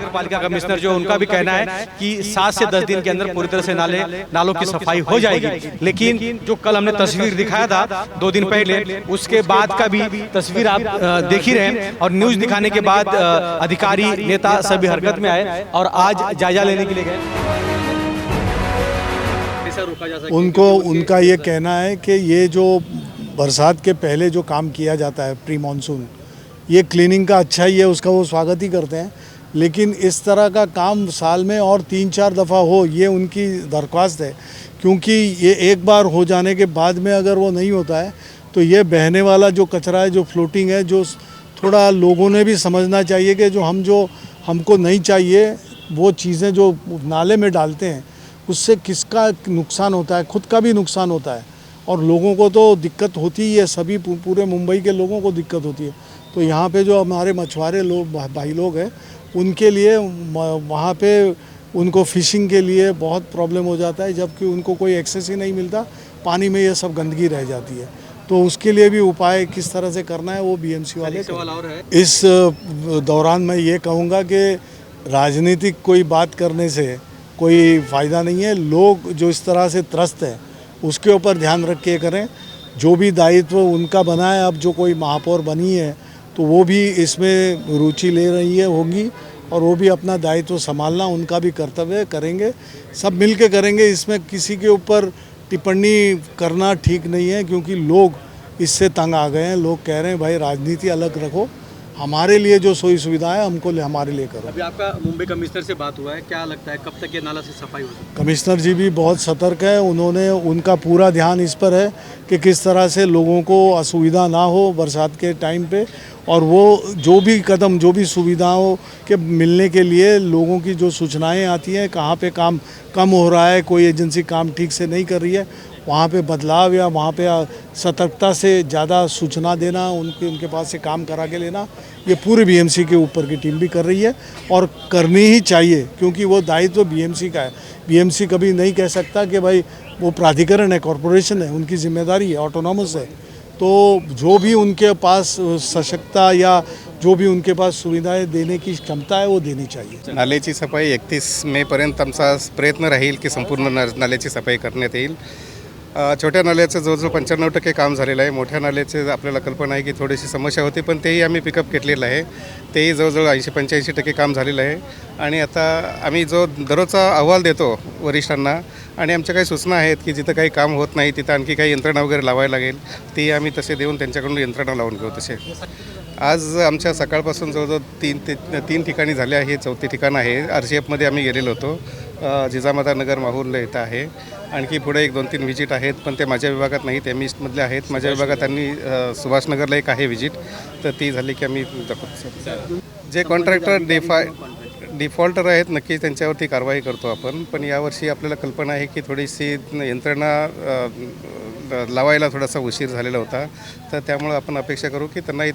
पालिका कमिश्नर जो उनका भी कहना है कि 7 से 10 दिन के अंदर पूरी तरह से नालों की सफाई हो जाएगी। लेकिन जो कल हमने तस्वीर दिखाया था 2 दिन पहले, उसके बाद का भी तस्वीर आप देख ही रहे हैं और न्यूज दिखाने के बाद अधिकारी नेता सभी हरकत में आए और आज जायजा लेने के लिए गए। उनका ये कहना है कि ये जो बरसात के पहले जो काम किया जाता है प्री मानसून, ये क्लीनिंग का अच्छा ही है, उसका वो स्वागत ही करते हैं। लेकिन इस तरह का काम साल में और 3-4 दफ़ा हो, ये उनकी दरख्वास्त है। क्योंकि ये एक बार हो जाने के बाद में अगर वो नहीं होता है तो ये बहने वाला जो कचरा है, जो फ्लोटिंग है, जो थोड़ा लोगों ने भी समझना चाहिए कि जो हमको नहीं चाहिए वो चीज़ें जो नाले में डालते हैं उससे किसका नुकसान होता है, खुद का भी नुकसान होता है और लोगों को तो दिक्कत होती ही है, सभी पूरे मुंबई के लोगों को दिक्कत होती है। तो यहाँ पे जो हमारे मछुआरे लोग भाई लोग हैं उनके लिए वहाँ पे उनको फ़िशिंग के लिए बहुत प्रॉब्लम हो जाता है, जबकि उनको कोई एक्सेस ही नहीं मिलता, पानी में ये सब गंदगी रह जाती है। तो उसके लिए भी उपाय किस तरह से करना है वो बीएमसी वाले है। इस दौरान मैं ये कहूँगा कि राजनीतिक कोई बात करने से कोई फ़ायदा नहीं है। लोग जो इस तरह से त्रस्त है उसके ऊपर ध्यान रख के करें। जो भी दायित्व उनका बना है, अब जो कोई महापौर बनी है तो वो भी इसमें रुचि ले रही है होगी और वो भी अपना दायित्व संभालना उनका भी कर्तव्य करेंगे, सब मिल के करेंगे। इसमें किसी के ऊपर टिप्पणी करना ठीक नहीं है, क्योंकि लोग इससे तंग आ गए हैं। लोग कह रहे हैं भाई राजनीति अलग रखो, हमारे लिए जो सोई सुविधा है हमको हमारे लिए करो। अभी आपका मुंबई कमिश्नर से बात हुआ है, क्या लगता है कब तक ये नाला से सफाई होगी? कमिश्नर जी भी बहुत सतर्क है, उनका पूरा ध्यान इस पर है कि किस तरह से लोगों को असुविधा ना हो बरसात के टाइम पे, और वो जो भी कदम, जो भी सुविधाओं के मिलने के लिए लोगों की जो सूचनाएं आती हैं, कहाँ पे काम कम हो रहा है, कोई एजेंसी काम ठीक से नहीं कर रही है, वहाँ पे बदलाव या वहाँ पे सतर्कता से ज़्यादा सूचना देना, उनके पास से काम करा के लेना, ये पूरे बीएमसी के ऊपर की टीम भी कर रही है और करनी ही चाहिए, क्योंकि वो दायित्व बीएमसी का है। बीएमसी कभी नहीं कह सकता कि भाई वो प्राधिकरण है, कॉरपोरेशन है, उनकी जिम्मेदारी है, ऑटोनॉमस है। तो जो भी उनके पास सशक्तता या जो भी उनके पास सुविधाएं देने की क्षमता है वो देनी चाहिए। नाल्याची सफाई 31 मेपर्यंत आमचा प्रयत्न राहील की संपूर्ण नाल्याची सफाई करण्यात येईल। छोट्या नाल्याचं जवळजवळ 95% काम झालेलं आहे। मोठ्या नाल्याचे आपल्याला कल्पना आहे की थोडीशी समस्या होती, पण तेही आम्ही पिकअप घेतलेलं आहे। तेही जवळजवळ 80-85% काम झालेलं आहे आणि आता आम्ही जो दररोजचा अहवाल देतो वरिष्ठांना आणि आमच्या काही सूचना आहेत की जिथं काही काम होत नाही तिथं आणखी काही यंत्रणा वगैरे लावायला लागेल, ती आम्ही तसे देऊन त्यांच्याकडून यंत्रणा लावून घेऊ। तसे आज आमच्या सकाळपासून जवळजवळ 3 ठिकाणी झाले आहे, 4थी ठिकाण आहे। RCFमध्ये आम्ही गेलेलो होतो, जिजामाता नगर माहुल इथं आहे। आणखी पुढे 1-2-3 व्हिजिट आहेत, पण ते माझ्या विभागात नाही, ते मिस्टमधले आहेत। माझ्या विभागात आणि सुभाषनगरला एक आहे व्हिजिट, तर ती झाली की आम्ही जे कॉन्ट्रॅक्टर डिफॉल्टर आहेत नक्कीच त्यांच्यावरती कारवाई करतो आपण, पण यावर्षी आपल्याला कल्पना आहे की थोडीशी यंत्रणा लावायला थोडासा उशीर झालेला होता, तर त्यामुळे आपण अपेक्षा करू की त्यांनाही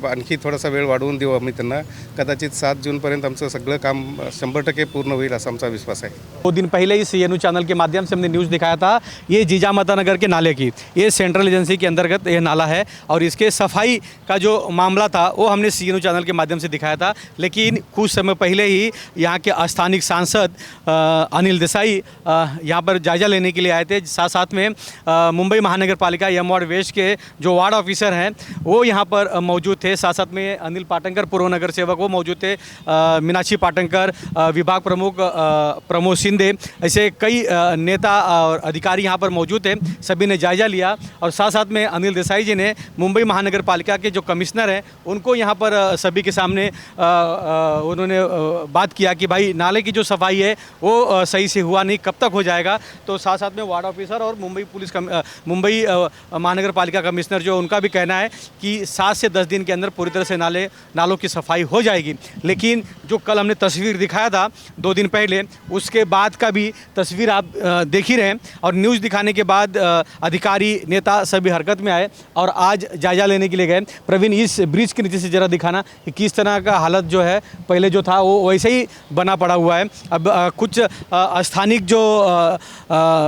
आणखी थोडासा वेळ वाढवून देऊ आम्ही त्यांना। कदाचित 7 जूनपर्यंत आमचं सगळं काम 100% पूर्ण होईल असा आमचा विश्वास आहे। 2 दिन पहले ही CNU चैनल के माध्यम से हमने न्यूज़ दिखाया था ये जिजामाता नगर के नाले की। ये सेंट्रल एजेंसी के अंतर्गत ये नाला है और इसके सफाई का जो मामला था वो हमने CNU चैनल के माध्यम से दिखाया था। लेकिन कुछ समय पहले ही यहाँ के स्थानिक सांसद अनिल देसाई यहाँ पर जायजा लेने के लिए आए थे। साथ साथ में मुंबई महानगर पालिका M वार्ड वेस्ट के जो वार्ड ऑफिसर हैं वो यहाँ पर मौजूद थे। साथ साथ में अनिल पाटंकर पूर्व नगर सेवक वो मौजूद थे, मीनाक्षी पाटंकर विभाग प्रमुख प्रमोद शिंदे, ऐसे कई नेता और अधिकारी यहाँ पर मौजूद थे। सभी ने जायजा लिया और साथ साथ में अनिल देसाई जी ने मुंबई महानगर पालिका के जो कमिश्नर हैं उनको यहाँ पर सभी के सामने उन्होंने बात किया कि भाई नाले की जो सफाई है वो सही से हुआ नहीं, कब तक हो जाएगा। तो साथ साथ में वार्ड ऑफिसर और मुंबई महानगर पालिका कमिश्नर जो उनका भी कहना है कि 7 से 10 दिन के अंदर पूरी तरह से नालों की सफाई हो जाएगी। लेकिन जो कल हमने तस्वीर दिखाया था 2 दिन पहले, उसके बाद का भी तस्वीर आप देख ही रहे हैं और न्यूज़ दिखाने के बाद अधिकारी नेता सभी हरकत में आए और आज जायजा लेने के लिए गए। प्रवीण, इस ब्रिज के नीचे से ज़रा दिखाना कि किस तरह का हालत जो है पहले जो था वो वैसे ही बना पड़ा हुआ है। अब कुछ स्थानिक जो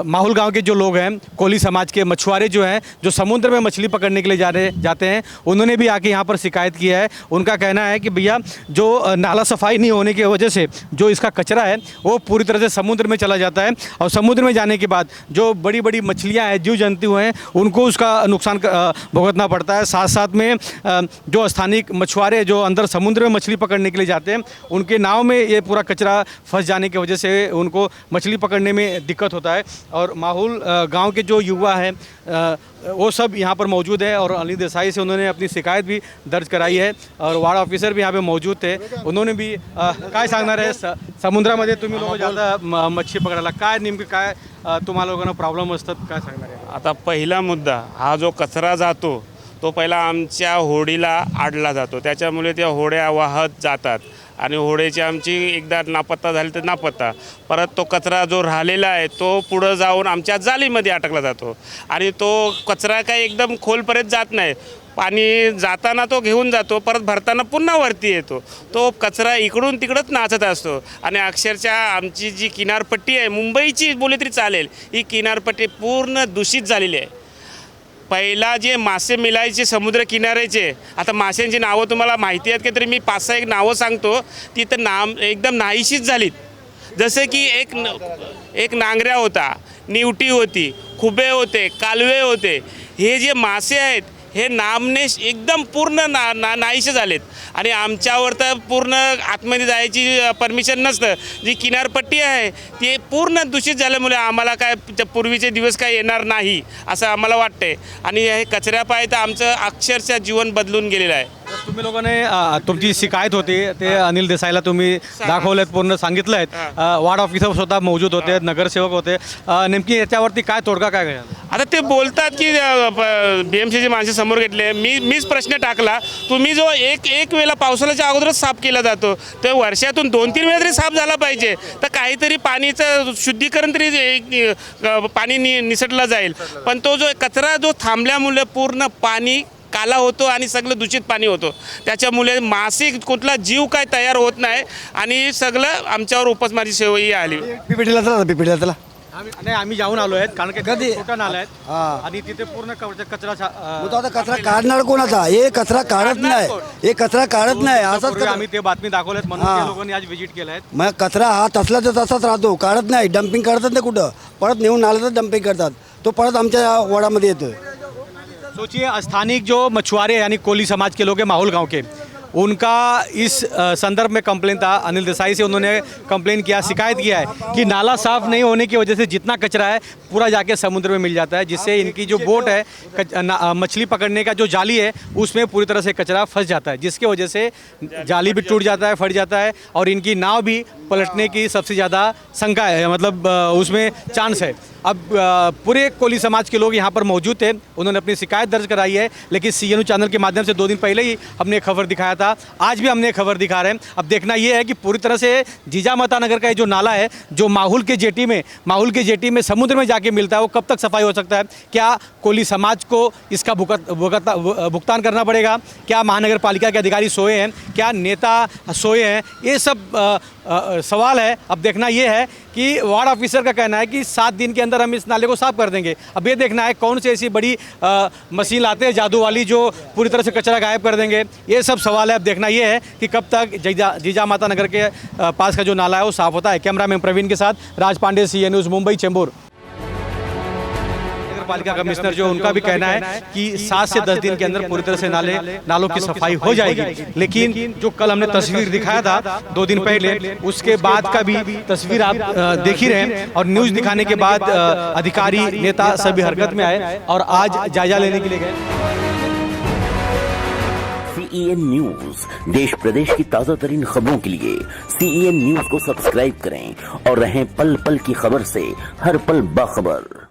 माहुल गांव के जो लोग हैं, कोली समाज के मछुआरे जो हैं, जो समुद्र में मछली पकड़ने के लिए जाते हैं, उन्होंने भी आके यहाँ पर शिकायत किया है। उनका कहना है कि भैया जो नाला सफाई नहीं होने की वजह से जो इसका कचरा है वो पूरी तरह से समुद्र में चला जाता है, और समुद्र में जाने के बाद जो बड़ी बड़ी मछलियाँ हैं, जीव जंतु हैं, उनको उसका नुकसान भुगतना पड़ता है। साथ साथ में जो स्थानीय मछुआरे जो अंदर समुद्र में मछली पकड़ने के लिए जाते हैं, उनके नाव में ये पूरा कचरा फंस जाने की वजह से उनको मछली पकड़ने में दिक्कत होता है। और माहौल गांव के जो युवा हैं वो सब यहाँ पर मौजूद है, और अनिल देसाई से उन्होंने अपनी शिकायत भी दर्ज कराई है, और वार्ड ऑफिसर भी यहाँ पे मौजूद थे। उन्होंने भी काय सांगणार आहे, समुद्रामध्ये तुम्ही लोक जाता मच्छी पकडायला, काय नेमकं काय तुम्हाला लोकांना प्रॉब्लेम असतात, काय सांगणार आहे? आता पहिला मुद्दा हा जो कचरा जातो तो पहिला आमच्या होडीला आडला जातो, त्याच्यामुळे त्या होड्या वाहत जातात आणि होड्याची आमची एकदा नापत्ता झाली तर नापत्ता, परत तो कचरा जो राहिलेला आहे तो पुढं जाऊन आमच्या जाळीमध्ये अटकला जातो, आणि तो कचरा काय एकदम खोलपर्यंत जात नाही, पाणी जाताना तो घेऊन जातो, परत भरताना पुन्हा वरती येतो, तो कचरा इकडून तिकडंच नाचत असतो। आणि अक्षरशः आमची जी किनारपट्टी आहे, मुंबईची बोलली तरी चालेल, ही किनारपट्टी पूर्ण दूषित झालेली आहे। पहिला जे मासे मिळायचे समुद्र किनाऱ्याचे, आता माशांची नावं तुम्हाला माहिती आहेत की, तरी मी 5-6 एक नावं सांगतो, ती तर नाम एकदम नाहीशीच झालीत। जसे की एक नांगऱ्या होता, निवटी होती, खुबे होते, कालवे होते, हे जे मासे आहेत हे नामनेश एकदम पूर्ण नाहीसे झालेत, आणि आमच्यावर तर पूर्ण आतमध्ये जायची परमिशन नसतं। जी किनारपट्टी आहे ती पूर्ण दूषित झाल्यामुळे आम्हाला काय पूर्वीचे दिवस काय येणार नाही असं आम्हाला वाटते, आणि हे कचऱ्यापायी तर आमचं अक्षरशः जीवन बदलून गेलेलं आहे। तुम्ही लोकांनी तुमची शिकायत होती ते अनिल देसाईला तुम्ही दाखवलेत, पूर्ण सांगितलं आहेत, वार्ड ऑफिसर स्वतः मौजूद होते, नगरसेवक होते, नेमकी याच्यावरती काय तोडगा काय घ्या? आता ते बोलतात की BMCचे माणसे समोर घेतले, मीच प्रश्न टाकला, तुम्ही जो एक वेळेला पावसाळ्याच्या अगोदरच साफ केला जातो, तर वर्षातून 2-3 वेळा तरी साफ झाला पाहिजे, तर काहीतरी पाणीचं शुद्धीकरण तरी पाणी निसटलं जाईल। पण तो जो कचरा जो थांबल्यामुळे पूर्ण पाणी काला होतो आणि सगळं दूषित पाणी होतो, त्याच्यामुळे मासे कुठला जीव काय तयार होत नाही, आणि सगळं आमच्यावर उपासमारीची सेवाही आली। पिपीला नाही, आम्ही जाऊन आलो आहेत, कारण की कधी छोटा नाला आहे आणि तिथे पूर्ण कचरा आता कचरा काढणार कोण? आता हे कचरा काढत नाही, हे कचरा काढत नाही, असंच आम्ही ते बातमी दाखवल्यात म्हणून त्या लोकांनी आज व्हिजिट केलं आहे। मग कचरा हा तसला तर तसाच राहतो, काढत नाही, डम्पिंग करतात नाही कुठं, परत नेऊन नाल्यातच डम्पिंग करतात, तो परत आमच्या वडामध्ये येतो। सोचिए, स्थानिक जो मछुआरे यानी कोली समाज के लोग हैं माहौल गांव के, उनका इस संदर्भ में कंप्लेन था। अनिल देसाई से उन्होंने कंप्लेन किया, शिकायत किया है कि नाला साफ़ नहीं होने की वजह से जितना कचरा है पूरा जाके समुद्र में मिल जाता है, जिससे इनकी जो बोट है मछली पकड़ने का जो जाली है उसमें पूरी तरह से कचरा फंस जाता है, जिसकी वजह से जाली भी टूट जाता है, फट जाता है, और इनकी नाव भी पलटने की सबसे ज़्यादा शंका है, मतलब उसमें चांस है। अब पूरे कोली समाज के लोग यहाँ पर मौजूद थे, उन्होंने अपनी शिकायत दर्ज कराई है, लेकिन CNU चैनल के माध्यम से 2 दिन पहले ही हमने खबर दिखाया था, आज भी हमने खबर दिखा रहे हैं। अब देखना ये है कि पूरी तरह से जीजामाता नगर का ये जो नाला है, जो माहौल के जेटी में समुद्र में जाके मिलता है, वो कब तक सफाई हो सकता है? क्या कोली समाज को इसका भुगतान करना पड़ेगा? क्या महानगर पालिका के अधिकारी सोए हैं? क्या नेता सोए हैं? ये सब सवाल है। अब देखना ये है कि वार्ड ऑफिसर का कहना है कि 7 दिन के अंदर हम इस नाले को साफ कर देंगे। अब ये देखना है कौन सी ऐसी बड़ी मशीन लाते हैं जादू वाली जो पूरी तरह से कचरा गायब कर देंगे। ये सब सवाल है। अब देखना ये है कि कब तक जीजामाता नगर के पास का जो नाला है वो साफ होता है। कैमरामैन प्रवीण के साथ राज पांडे, CN न्यूज़, मुंबई, चेंबूर। पालिका कमिश्नर जो उनका भी कहना है कि 7 से 10 दिन के अंदर पूरी तरह से नालों की सफाई हो जाएगी। लेकिन जो कल हमने तस्वीर दिखाया था 2 दिन पहले, उसके बाद का भी तस्वीर आप देख ही रहे हैं, और न्यूज़ दिखाने के बाद अधिकारी, नेता सभी हरकत में आए और आज जायजा लेने के लिए गए। CEN न्यूज, देश प्रदेश की ताजा तरीन खबरों के लिए CEN न्यूज को सब्सक्राइब करें और रहें पल पल की खबर से हर पल बाखबर।